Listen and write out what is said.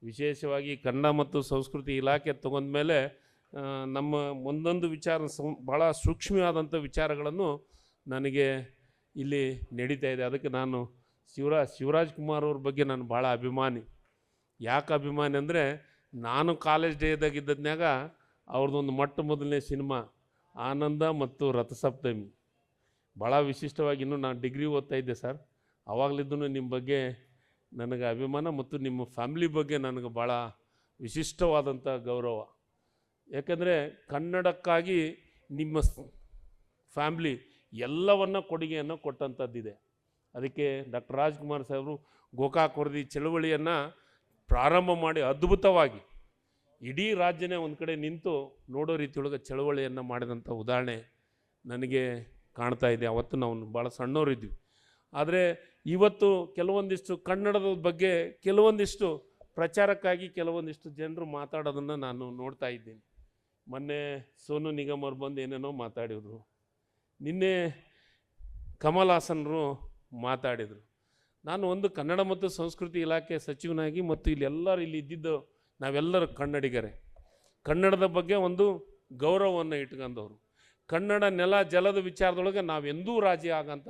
ವಿಶೇಷವಾಗಿ ಕನ್ನಡ ಮತ್ತು ಸಂಸ್ಕೃತಿ ಇಲಾಖೆ ತಗೊಂಡ್ಮೇಲೆ ನಮ್ಮ ಒಂದೊಂದು ವಿಚಾರ ಭಾಳ ಸೂಕ್ಷ್ಮವಾದಂಥ ವಿಚಾರಗಳನ್ನು ನನಗೆ ಇಲ್ಲಿ ನಡೀತಾ ಇದೆ. ಅದಕ್ಕೆ ನಾನು ಶಿವರಾಜ್ ಕುಮಾರ್ ಅವ್ರ ಬಗ್ಗೆ ನಾನು ಭಾಳ ಅಭಿಮಾನಿ. ಯಾಕೆ ಅಭಿಮಾನಿ ಅಂದರೆ, ನಾನು ಕಾಲೇಜ್ ಡೇದಾಗಿದ್ದದ್ನಾಗ ಅವ್ರದ್ದೊಂದು ಮೊದಲನೇ ಸಿನಿಮಾ ಆನಂದ ಮತ್ತು ರಥಸಪ್ತಮಿ ಭಾಳ ವಿಶಿಷ್ಟವಾಗಿ, ಇನ್ನೂ ನಾನು ಡಿಗ್ರಿ ಓದ್ತಾ ಇದ್ದೆ ಸರ್. ಆವಾಗಲಿದ್ದೂ ನಿಮ್ಮ ಬಗ್ಗೆ ನನಗೆ ಅಭಿಮಾನ ಮತ್ತು ನಿಮ್ಮ ಫ್ಯಾಮ್ಲಿ ಬಗ್ಗೆ ನನಗೆ ಭಾಳ ವಿಶಿಷ್ಟವಾದಂಥ ಗೌರವ. ಯಾಕಂದರೆ ಕನ್ನಡಕ್ಕಾಗಿ ನಿಮ್ಮ ಫ್ಯಾಮ್ಲಿ ಎಲ್ಲವನ್ನು ಕೊಡುಗೆಯನ್ನು ಕೊಟ್ಟಂಥದ್ದಿದೆ. ಅದಕ್ಕೆ ಡಾಕ್ಟರ್ ರಾಜ್ಕುಮಾರ್ ಸಾಹೇಬರು ಗೋಕಾಕ್ ವರದಿ ಚಳುವಳಿಯನ್ನು ಪ್ರಾರಂಭ ಮಾಡಿ ಅದ್ಭುತವಾಗಿ ಇಡೀ ರಾಜ್ಯನೇ ಒಂದು ಕಡೆ ನಿಂತು ನೋಡೋ ರೀತಿಯೊಳಗೆ ಚಳುವಳಿಯನ್ನು ಮಾಡಿದಂಥ ಉದಾಹರಣೆ ನನಗೆ ಕಾಣ್ತಾ ಇದೆ. ಅವತ್ತು ನಾವು ಭಾಳ ಸಣ್ಣವರಿದ್ವಿ. ಆದರೆ ಇವತ್ತು ಕೆಲವೊಂದಿಷ್ಟು ಕನ್ನಡದ ಬಗ್ಗೆ ಕೆಲವೊಂದಿಷ್ಟು ಪ್ರಚಾರಕ್ಕಾಗಿ ಕೆಲವೊಂದಿಷ್ಟು ಜನರು ಮಾತಾಡೋದನ್ನು ನಾನು ನೋಡ್ತಾ ಇದ್ದೀನಿ. ಮೊನ್ನೆ ಸೋನು ನಿಗಮ್ ಅವ್ರು ಬಂದು ಏನೇನೋ ಮಾತಾಡಿದರು, ನಿನ್ನೆ ಕಮಲ್ ಹಾಸನ್ರು ಮಾತಾಡಿದರು. ನಾನು ಒಂದು ಕನ್ನಡ ಮತ್ತು ಸಂಸ್ಕೃತಿ ಇಲಾಖೆ ಸಚಿವನಾಗಿ ಮತ್ತು ಇಲ್ಲೆಲ್ಲರೂ ಇಲ್ಲಿ ಇದ್ದಿದ್ದು ನಾವೆಲ್ಲರೂ ಕನ್ನಡಿಗರೇ, ಕನ್ನಡದ ಬಗ್ಗೆ ಒಂದು ಗೌರವವನ್ನು ಇಟ್ಕೊಂಡವರು. ಕನ್ನಡ ನೆಲ ಜಲದ ವಿಚಾರದೊಳಗೆ ನಾವೆಂದೂ ರಾಜಿ ಆಗೋಂಥ